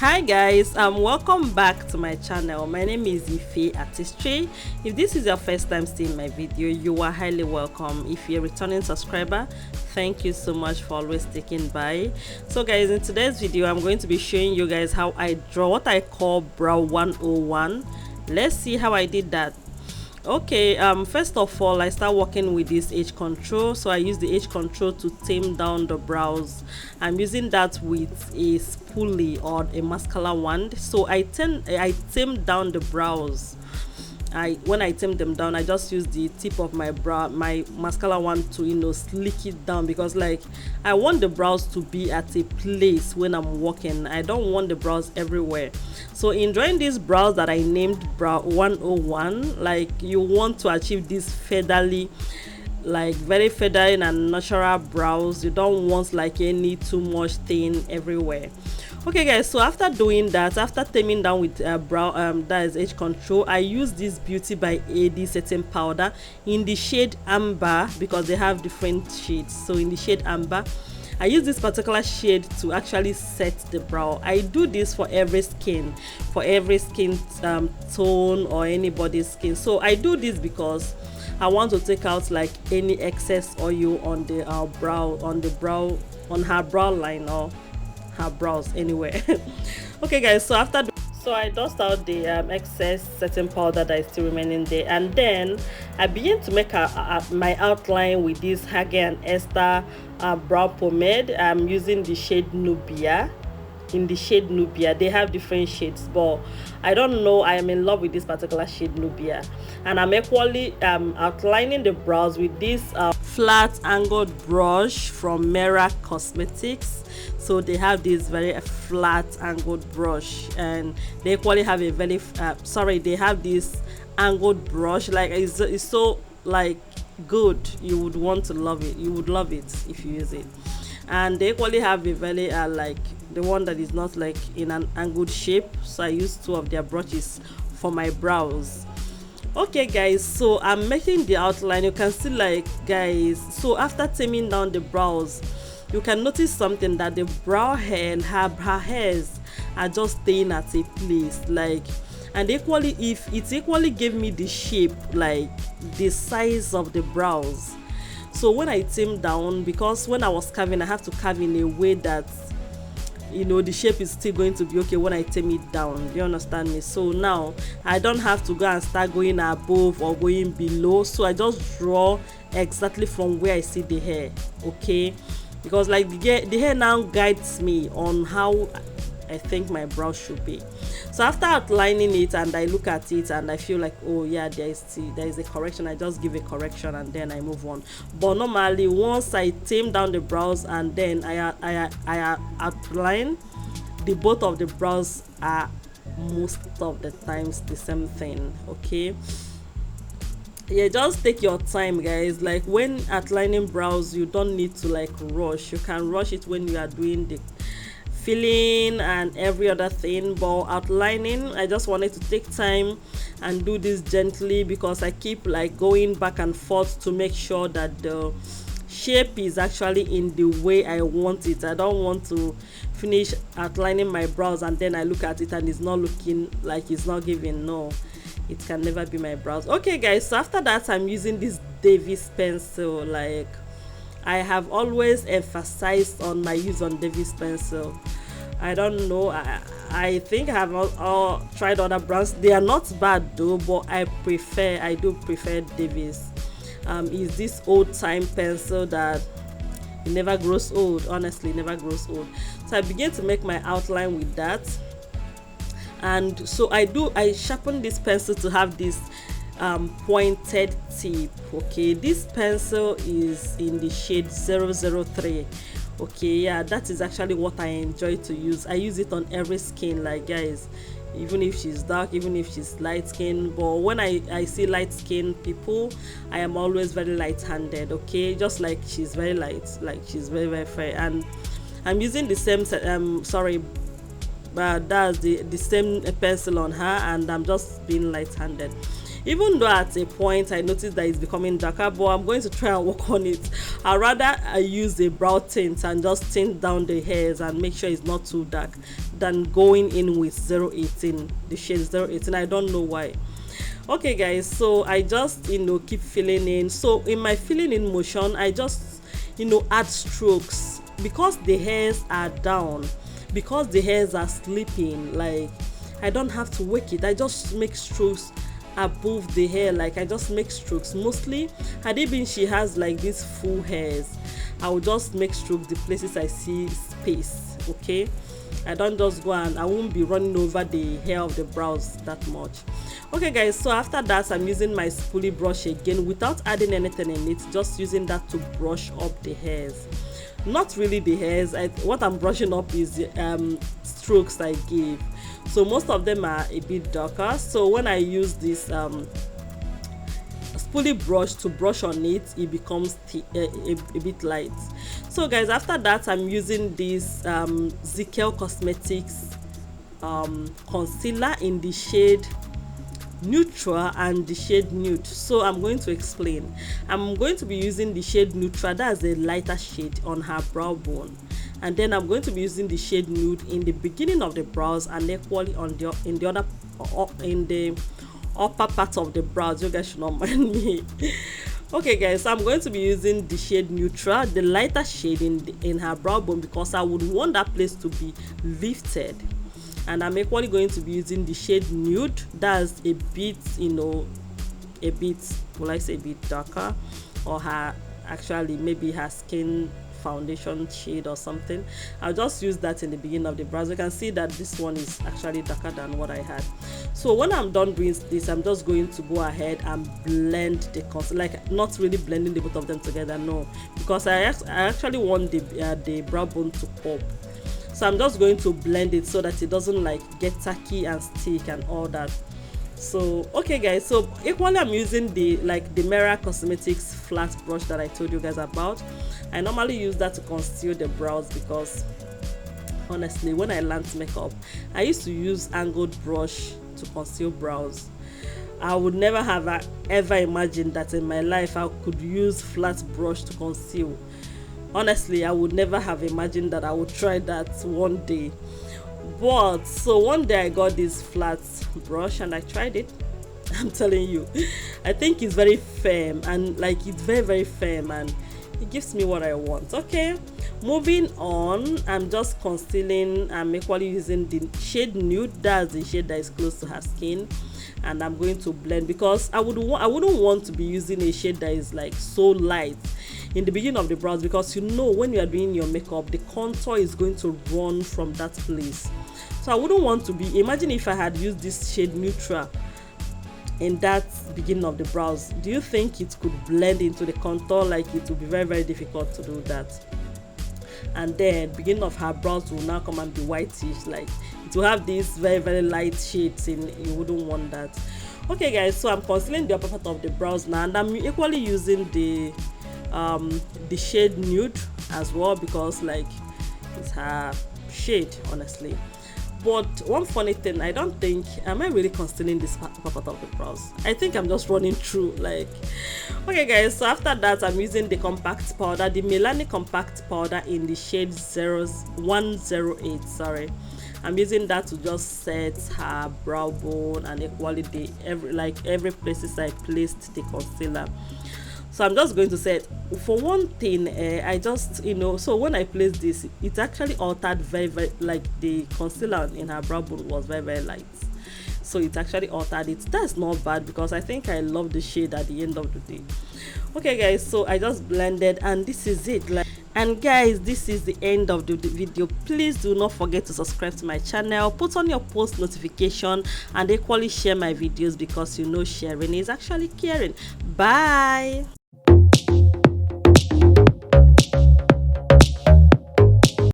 Hi guys, welcome back to my channel. My name is Ife Artistry. If this is your first time seeing my video, you are highly welcome. If you're a returning subscriber, thank you so much for always sticking by. So guys, in today's video I'm going to be showing you guys how I draw what I call brow 101. Let's see how I did that. Okay, first of all, I start working with this edge control. So I use the edge control to tame down the brows. I'm using that with a spoolie or a mascara wand. So I tame down the brows. When I tame them down, I just use the tip of my mascara wand to slick it down, because like I want the brows to be at a place when I'm working. I don't want the brows everywhere. So in drawing these brows that I named brow 101, like you want to achieve this feathery, like very feathery and natural brows. You don't want like any too much thing everywhere. Okay guys, so after doing that, after taming down with brow that is edge control, I use this Beauty by AD setting powder in the shade amber, because they have different shades. So in the shade amber, I use this particular shade to actually set the brow. I do this for every skin tone or anybody's skin. So I do this because I want to take out like any excess oil on the on her brow line or her brows anywhere. Okay guys, so so I dust out the excess setting powder that is still remaining there, and then I begin to make my outline with this Hage and Esther brow pomade. I'm using the shade Nubia. In the shade Nubia, they have different shades, but I don't know, I am in love with this particular shade Nubia. And I'm equally outlining the brows with this flat angled brush from Merak Cosmetics. So they have this very flat angled brush, and they equally have a very they have this angled brush. Like it's so like good, you would want to love it. You would love it if you use it. And they equally have a very like the one that is not like in an angled shape. So I use two of their brushes for my brows. Okay guys, so I'm making the outline. You can see, like guys, so after taming down the brows, you can notice something, that the brow hair and her hairs are just staying at a place, like, and equally it equally gave me the shape, like the size of the brows. So when I tame down, because when I was carving, I have to carve in a way that the shape is still going to be okay when I tame it down. Do you understand me? So now I don't have to go and start going above or going below. So I just draw exactly from where I see the hair, okay? Because like the hair now guides me on how I think my brow should be. So after outlining it and I look at it and I feel like, oh yeah, there is a correction, I just give a correction and then I move on. But normally once I tame down the brows and then I outline, the both of the brows are most of the times the same thing, okay? Yeah, just take your time guys. Like when outlining brows, you don't need to like rush. You can rush it when you are doing the filling and every other thing, but outlining, I just wanted to take time and do this gently, because I keep like going back and forth to make sure that the shape is actually in the way I want it. I don't want to finish outlining my brows and then I look at it and it's not looking like it's not giving. No, it can never be my brows. Okay guys, so after that I'm using this Davis pencil. Like I have always emphasized on my use on Davis pencil. I don't know, I think I have all tried other brands. They are not bad though, but I do prefer Davis. Is this old time pencil that it never grows old. Honestly, never grows old. So I began to make my outline with that, and so I sharpen this pencil to have this pointed tip. Okay, this pencil is in the shade 003. Okay, yeah, that is actually what I enjoy to use. I use it on every skin, like guys, even if she's dark, even if she's light skin. But when I see light skin people, I am always very light handed. Okay, just like she's very light, like she's very very fair, and I'm using the same but that's the same pencil on her, and I'm just being light handed. even though at a point I noticed that it's becoming darker, but I'm going to try and work on it. I'd rather I use a brow tint and just tint down the hairs and make sure it's not too dark than going in with 018, the shade 018. I don't know why. Okay guys, so I just keep filling in. So in my filling in motion, I just add strokes because the hairs are down, because the hairs are sleeping. Like, I don't have to wake it, I just make strokes above the hair. Like, I just make strokes. Mostly had it been she has like these full hairs, I will just make strokes the places I see space. Okay, I don't just go and I won't be running over the hair of the brows that much. Okay guys, so after that I'm using my spoolie brush again without adding anything in it, just using that to brush up the hairs. Not really the hairs, what I'm brushing up is the strokes I gave. So most of them are a bit darker, so when I use this spoolie brush to brush on it, it becomes a bit light. So guys, after that I'm using this Zikel Cosmetics concealer in the shade Neautra and the shade Nude. So I'm going to explain. I'm going to be using the shade Neautra, that's a lighter shade, on her brow bone, and then I'm going to be using the shade Nude in the beginning of the brows and equally on in the upper part of the brows. You guys should not mind me. Okay guys, so I'm going to be using the shade Neautra, the lighter shade in her brow bone, because I would want that place to be lifted. And I'm equally going to be using the shade Nude, that's a bit will I say a bit darker, or her actually maybe her skin foundation shade or something. I'll just use that in the beginning of the brows. You can see that this one is actually darker than what I had. So when I'm done doing this, I'm just going to go ahead and blend the concealer, like not really blending the both of them together, no, because I actually want the brow bone to pop. So I'm just going to blend it so that it doesn't like get tacky and stick and all that. So okay guys, so equally I'm using the Merak Cosmetics flat brush that I told you guys about. I normally use that to conceal the brows because honestly, when I learned makeup, I used to use angled brush to conceal brows. I would never have ever imagined that in my life I could use flat brush to conceal. Honestly, I would never have imagined that I would try that one day. But so one day I got this flat brush and I tried it. I'm telling you, I think it's very firm, and like it's very firm, and it gives me what I want. Okay, moving on, I'm just concealing. I'm equally using the shade Nude, that's the shade that is close to her skin, and I'm going to blend because I wouldn't want to be using a shade that is like so light in the beginning of the brows, because when you are doing your makeup, the contour is going to run from that place. So I wouldn't want to be, imagine if I had used this shade Neautra in that beginning of the brows, do you think it could blend into the contour? Like, it would be very difficult to do that. And then beginning of her brows will now come and be whitish, like it will have these very light shades in. You wouldn't want that. Okay guys, so I'm concealing the upper part of the brows now, and I'm equally using the shade Nude as well, because like it's her shade, honestly. But one funny thing, I don't think, am I really concealing this upper part of the brows? I think I'm just running through, like. Okay guys, so after that I'm using the compact powder, the Milani compact powder in the shade 108. Sorry, I'm using that to just set her brow bone and equally every places I placed the concealer. So I'm just going to set, for one thing, I just so when I placed this, it actually altered very like the concealer in her brow bone was very light, so it actually altered it. That's not bad because I think I love the shade at the end of the day. Okay guys, so I just blended and this is it. And guys, this is the end of the video. Please do not forget to subscribe to my channel, put on your post notification, and equally share my videos, because sharing is actually caring. Bye.